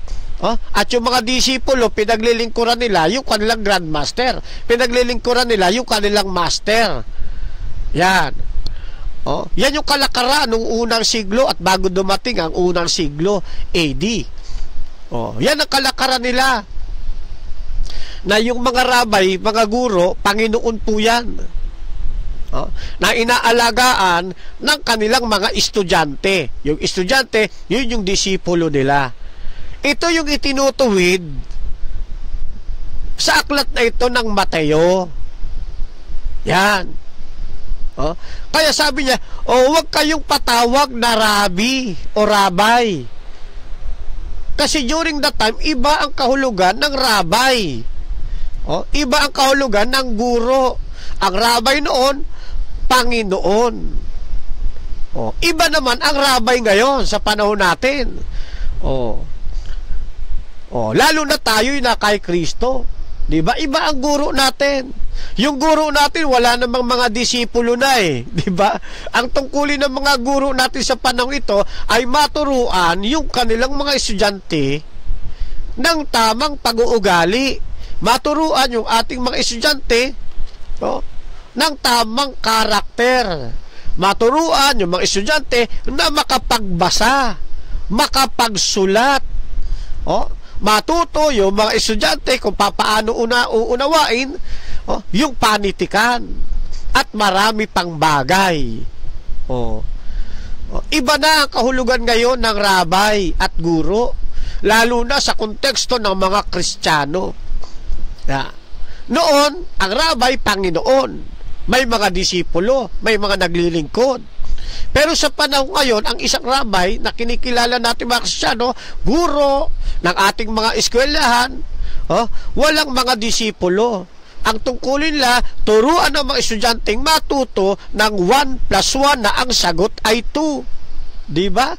At yung mga disipulo, pinaglilingkuran nila yung kanilang grandmaster. Pinaglilingkuran nila yung kanilang master. Yan. Yan yung kalakaran ng unang siglo at bago dumating ang unang siglo AD. Yan ang kalakaran nila. Na yung mga rabay, mga guro, Panginoon po yan. Na inaalagaan ng kanilang mga estudyante. Yung estudyante, yun yung disipulo nila. Ito yung itinutuwid sa aklat na ito ng Mateo. Yan. Kaya sabi niya, huwag kayong patawag na rabi o rabay. Kasi during that time, iba ang kahulugan ng rabay. Iba ang kahulugan ng guro. Ang rabay noon, Panginoon. Iba naman ang rabay ngayon sa panahon natin. Lalo na tayo'y na kay Kristo. 'Di ba? Iba ang guro natin. Yung guro natin wala namang mga disipulo na eh, 'di ba? Ang tungkulin ng mga guro natin sa panahon ito ay maturuan yung kanilang mga estudyante ng tamang pag-uugali. Maturuan yung ating mga estudyante ng tamang karakter. Maturuan yung mga estudyante na makapagbasa, makapagsulat. Matuto yung mga estudyante kung paano uunawain yung panitikan at marami pang bagay. Iba na ang kahulugan ngayon ng rabay at guro, lalo na sa konteksto ng mga Kristiyano. Noon, ang rabay, Panginoon. May mga disipulo, may mga naglilingkod. Pero sa panahon ngayon, ang isang rabay na kinikilala natin mga Kristiyano, guro ng ating mga eskwelahan, walang mga disipulo. Ang tungkulin nila, turuan ng mga estudyanteng matuto ng 1 plus 1 na ang sagot ay 2. Diba?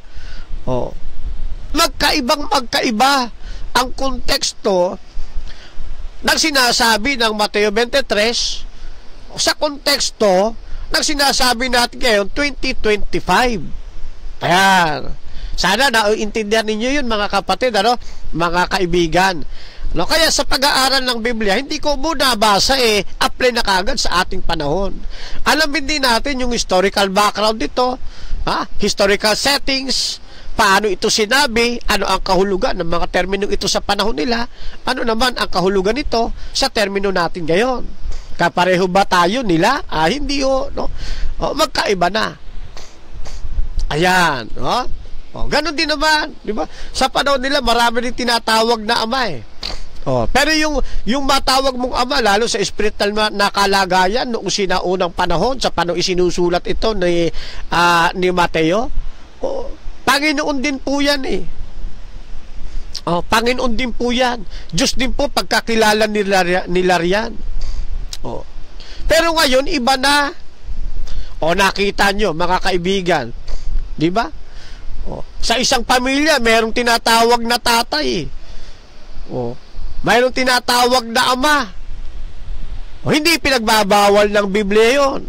Magkaiba ang konteksto ng sinasabi ng Mateo 23 sa konteksto ng sinasabi natin ngayon 2025. Ayan. Sana naiintindihan ninyo yun mga kapatid, mga kaibigan. Kaya sa pag-aaral ng Biblia, hindi ko muna basa apply na kagad sa ating panahon. Alamin din natin yung historical background dito, historical settings, paano ito sinabi, ano ang kahulugan ng mga termino ito sa panahon nila, ano naman ang kahulugan nito sa termino natin ngayon. Kapareho ba tayo nila? Hindi magkaiba na. Ayan, ganon din naman, di ba? Sa panahon nila, marami rin tinatawag na ama pero yung matawag mong ama, lalo sa spiritual na kalagayan noong sinaunang panahon, sa panahon isinusulat ito ni Mateo, Panginoon din po yan Panginoon din po yan. Diyos din po pagkakilala nila riyan. Pero ngayon, iba na. Nakita nyo, mga kaibigan, di ba? Sa isang pamilya, mayroong tinatawag na tatay. Mayroong tinatawag na ama. Hindi pinagbabawal ng Biblia yun.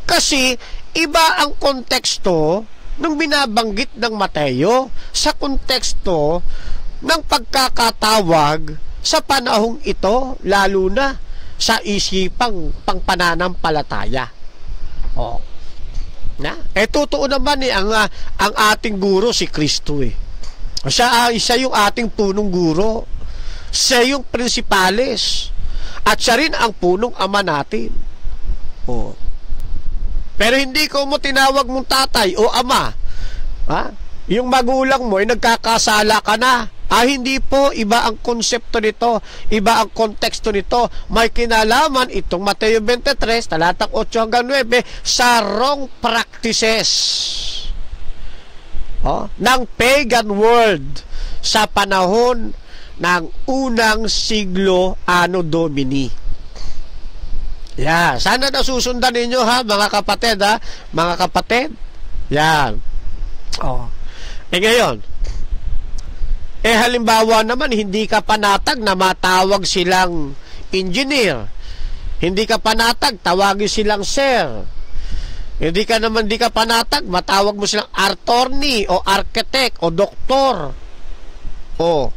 Kasi, iba ang konteksto ng binabanggit ng Mateo sa konteksto ng pagkakatawag sa panahong ito, lalo na sa isipang pangpananampalataya. Totoo naman ang ating guro si Kristo Siya yung ating punong guro. Siya yung prinsipales. At siya rin ang punong ama natin. Pero hindi ko mo tinawag mong tatay o ama. Yung magulang mo ay nagkakasala ka na. Hindi po, iba ang konsepto nito, iba ang konteksto nito. May kinalaman itong Mateo 23, talatang 8 hanggang 9, sa wrong practices ng pagan world sa panahon ng unang siglo Anno Domini. Yan. Sana nasusundan ninyo ha, mga kapatid ha. Mga kapatid. Yan. Oh. Ngayon, halimbawa naman, hindi ka panatag na matawag silang engineer. Hindi ka panatag, tawagin silang sir. Hindi ka panatag, matawag mo silang attorney o architect o doktor. O.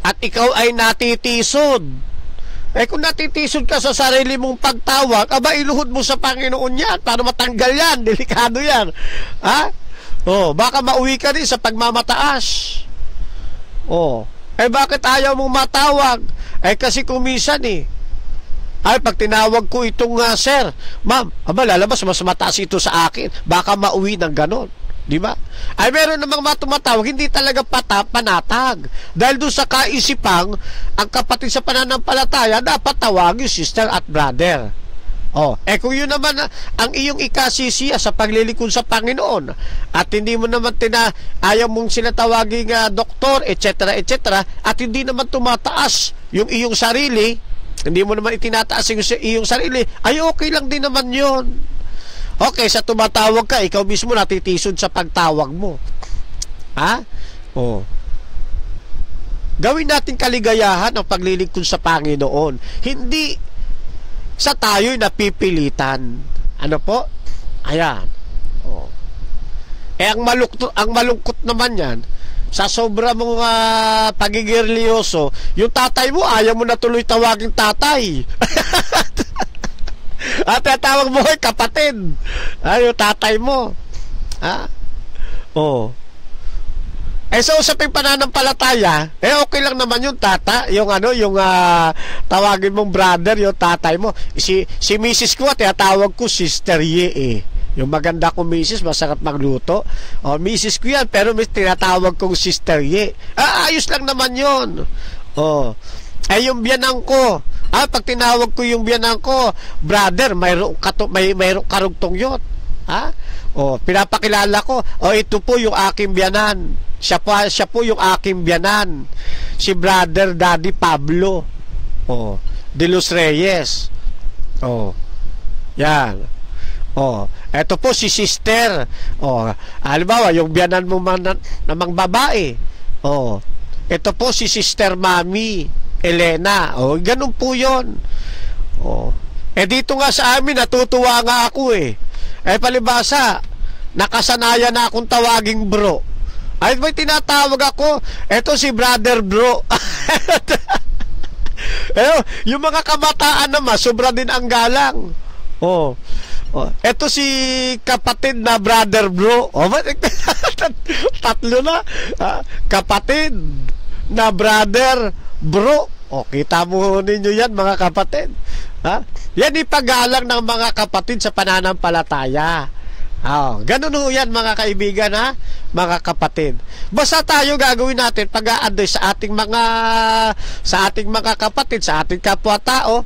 At ikaw ay natitisod. Kung natitisod ka sa sarili mong pagtawag, iluhod mo sa Panginoon yan para matanggal yan. Delikado yan. Ha? Baka mauwi ka rin sa pagmamataas. Bakit ayaw mong matawag? Kasi kumisan pag tinawag ko itong sir, ma'am, lalabas mas mataas ito sa akin. Baka mauwi ng ganon. Di ba? Meron namang matumatawag, hindi talaga panatag. Dahil doon sa kaisipang, ang kapatid sa pananampalataya, dapat tawagin sister at brother. Kung yun naman ang iyong ikasisiya sa paglilingkod sa Panginoon, at hindi mo naman ayaw mong sila tawaging doktor, etc., etc., at hindi naman tumataas yung iyong sarili, hindi mo naman itinataas yung iyong sarili, okay lang din naman yun. Okay, sa tumatawag ka, ikaw mismo natitisod sa pagtawag mo. Ha? Gawin natin kaligayahan ang paglilingkod sa Panginoon. Hindi sa tayo'y napipilitan. Ano po? Ayan. Ang malungkot naman yan, sa sobra mong pagiging religyoso, yung tatay mo, ayaw mo na tuloy tawaging tatay. At tawag mo ay kapatid. Yung tatay mo. Sa usaping pananampalataya, okay lang naman yung yung tawagin mong brother, yung tatay mo. Si Mrs. ko, tawag ko Sister Ye Yung maganda kong Mrs. masarap magluto. Mrs. ko yan, pero tinatawag kong Sister Ye. Ayos lang naman yun. Yung biyanang ko, pag tinawag ko yung biyanang ko, brother, mayroong karugtong yun. Pinapakilala ko, ito po yung aking biyanan. Siya po yung aking biyanan. Si brother Daddy Pablo. De Los Reyes. Yan. Ito po si sister. Halimbawa, yung biyanan mo namang babae. Ito po si Sister Mami Elena. Ganun po yun. Dito nga sa amin, natutuwa nga ako palibasa, nakasanayan na akong tawaging bro. May tinatawag ako, eto si brother bro. Yung mga kabataan naman, sobra din ang galang. Eto si kapatid na brother bro. Tatlo na. Kapatid na brother bro. Kita mo ninyo yan, mga kapatid. Yan ipagalang ng mga kapatid sa pananampalataya. Ganun ho yan, mga kaibigan, mga kapatid. Basta tayo gagawin natin pag-a-address sa ating mga kapatid, sa ating kapwa-tao,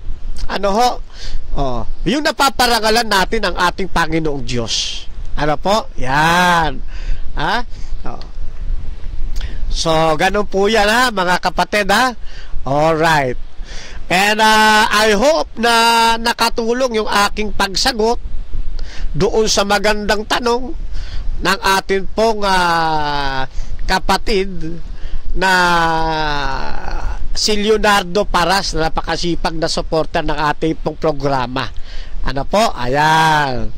yung napaparangalan natin ang ating Panginoong Diyos. Ano po? Yan. So, ganun po yan, mga kapatid, Alright. And I hope na nakatulong yung aking pagsagot doon sa magandang tanong ng atin pong kapatid na si Leonardo Paras, na napakasipag na supporter ng ating pong programa. Ano po? Ayan.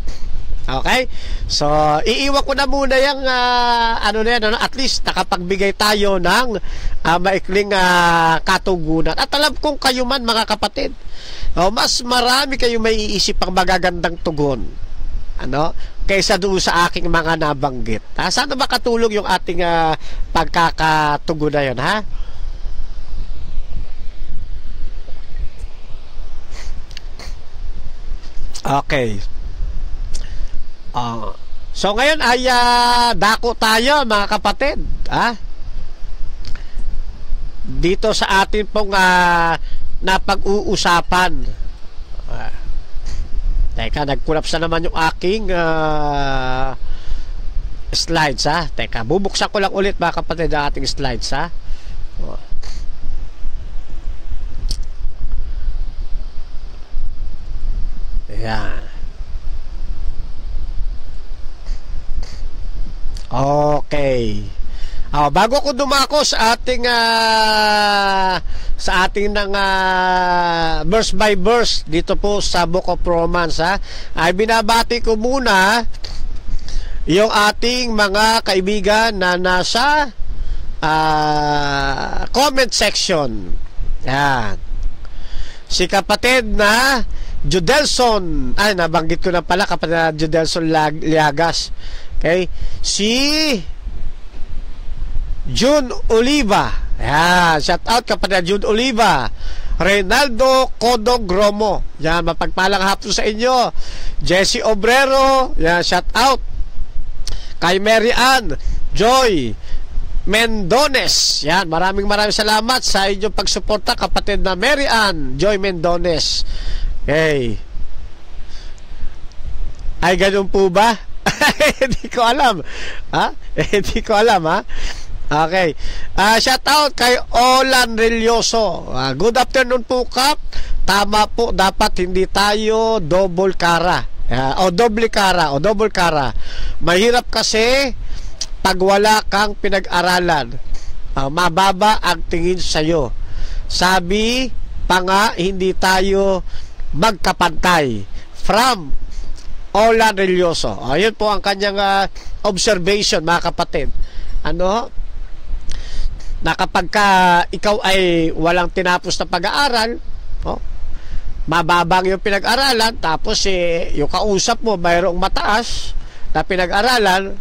Okay? So, iiwan ko na muna yung at least nakapagbigay tayo ng maikling katugunan. At alam kong kayo man, mga kapatid, mas marami kayo may iisip ang magagandang tugon kaysa doon sa aking mga nabanggit. Sana makatulong yung ating pagkakatugon na yun, Okay. So ngayon ay dako tayo, mga kapatid, dito sa atin pong napag-uusapan. Teka, nag-collapse na naman yung aking slides. Teka, bubuksan ko lang ulit, mga kapatid, ang ating slides. Yan. Okay. Bago ko dumako sa ating verse by verse dito po sa Book of Romans, ay binabati ko muna yung ating mga kaibigan na nasa comment section. Yan. Si kapatid na Judelson, nabanggit ko na pala, kapatid na Judelson Liagas. Okay? Si June Oliva. Yan, shout out kapatid June Oliva. Reynaldo Codogromo. Yan, mapagpalang hapon sa inyo. Jesse Obrero. Yan, shout out. Kay Mary Ann Joy Mendones. Yan, maraming salamat sa inyong pagsuporta, kapatid na Mary Ann Joy Mendones. Okay. Ay, ganun po ba? Hindi ko alam. Hindi ko alam, Okay. Shout out kay Olan Relioso. Good afternoon po, Kap. Tama po, dapat hindi tayo double kara. Double kara. Mahirap kasi pag wala kang pinag-aralan. Mababa ang tingin sa'yo. Sabi pa nga, hindi tayo magkapantay. From Olan Relioso. Yun po ang kanyang observation, mga kapatid. Na kapag ikaw ay walang tinapos na pag-aaral, mababang yung pinag-aralan, tapos yung kausap mo mayroong mataas na pinag-aralan,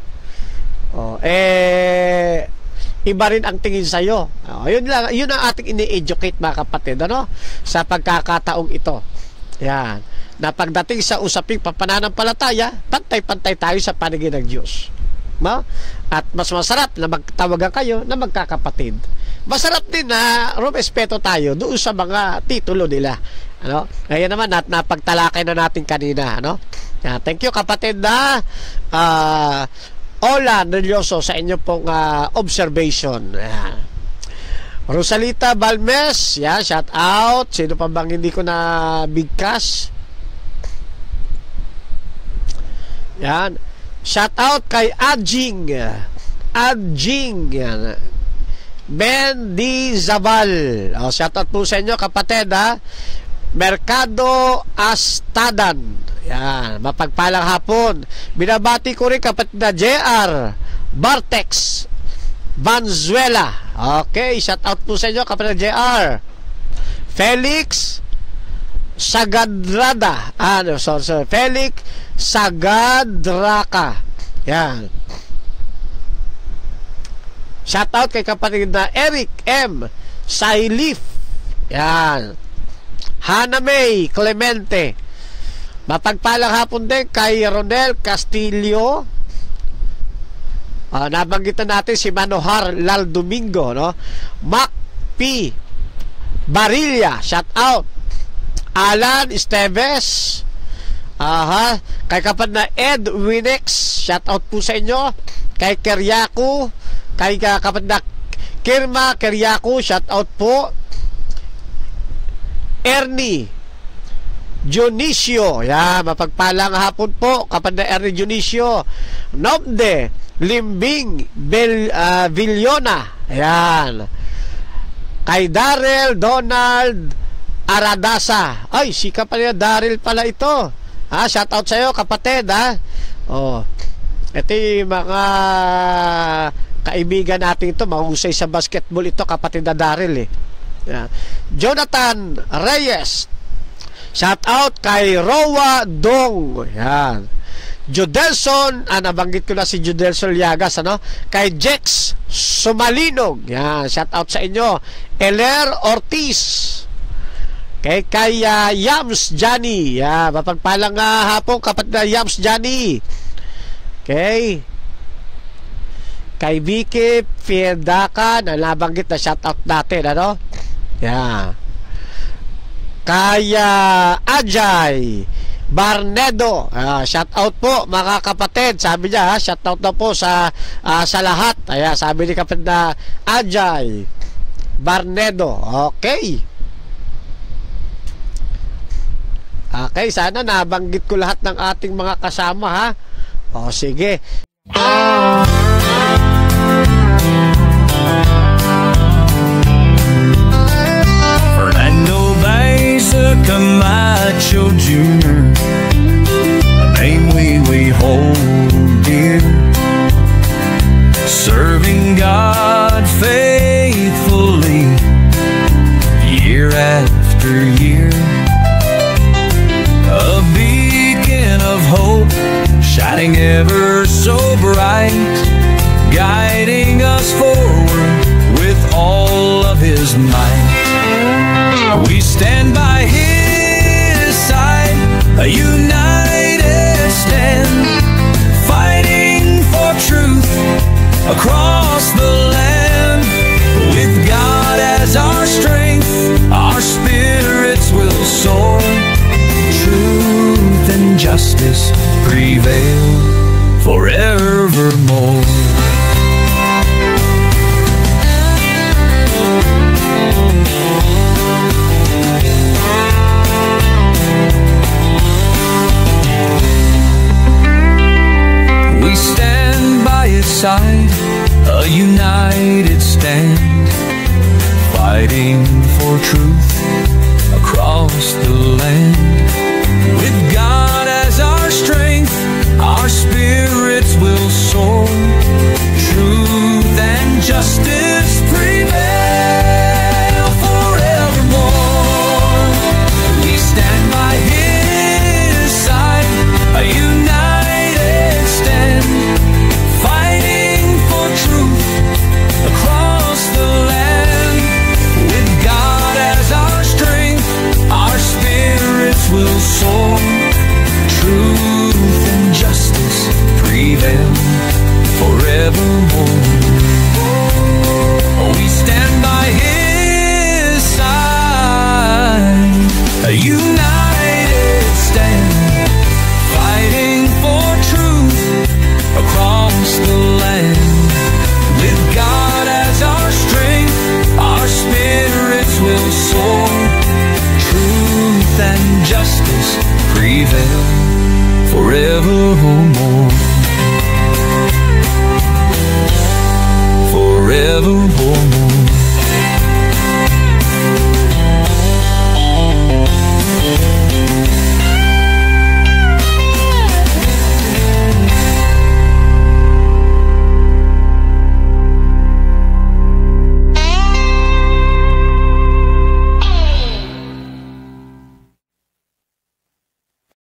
iba rin ang tingin sa'yo. Yun ang ating ini-educate, mga kapatid, sa pagkakataong ito. Yan. Na pagdating sa usaping pananampalataya, pantay-pantay tayo sa paningin ng Diyos. At mas masarap na magtawagan kayo na magkakapatid. Masarap din na rumespeto tayo doon sa mga titulo nila. Kaya naman napagtalakay na natin kanina. Thank you, kapatid na Olan Relioso, sa inyo pong observation. Rosalita Balmes, shout out. Sino pa bang hindi ko na bigkas? Yan. Shout out kay Adjing. Ben Di Zabal. Shout out po sa inyo, kapatid, Mercado Astadan. Yan, mapagpalang hapon. Binabati ko rin kapatid na JR Bartex Banzuela. Okay, shout out po sa inyo, kapatid na JR. Felix Sagadrada. Felix Sagadraka. Yan. Shout out kay kapatid na Eric M. Sailif. Yan. Hana May Clemente. Mapagpalang hapon din kay Ronel Castillo. Nabanggitan natin si Manohar Lal Domingo, Mac P. Barilla, shout out. Alan Esteves. Kay kapatid na Ed Winex, shout out po sa inyo. Kay Keryaku, kay kapatid na Kirma Keryaku, shout out po. Ernie Dionisio, mapagpalang hapon po, kapatid na Ernie Dionisio. Nobde Limbing Villona, kay Darrell Donald Aradasa. Ay, si kapatid Darrell pala ito. Shout out sa iyo, kapatid, Ito yung mga kaibigan natin ito, mahusay sa basketball ito, kapatid na Darrell. Jonathan Reyes, shout out kay Rowa Dong. Yan. Judelson, nabanggit ko na si Judelson Liagas, kay Jex Sumalinog. Yan, shout out sa inyo. Eler Ortiz. Kay Yams Johnny. Mapagpalang hapon, kapatid na Yams Johnny. Kay Vicky Fiedaka, na nabanggit na shout out natin, Kay Ajay Barnedo, shout out po, mga kapatid. Sabi niya, shout out na po sa lahat. Sabi ni kapatid na Ajay Barnedo. Okay. Okay, sana nabanggit ko lahat ng ating mga kasama, ha? O, sige. Fernando Beza Camacho Jr., a name we hold dear, serving God faithfully year after year, a beacon of hope shining ever so bright, guiding us forward with all of his might. We stand by his side, a united stand, fighting for truth across the land. With God as our strength, our spirits will soar. Truth and justice prevail forevermore. We stand by his side, a united stand, fighting for truth across the land. With God as our strength, our spirits will soar. Truth and justice prevail forevermore. We stand by his side, a united stand, fighting for truth across the land. With God as our strength, our spirits will soar. Truth and justice prevail forevermore. We stand by his side, a united stand, fighting for truth across the land. With God as our strength, our spirits will soar. Truth and justice prevail forevermore. Forevermore.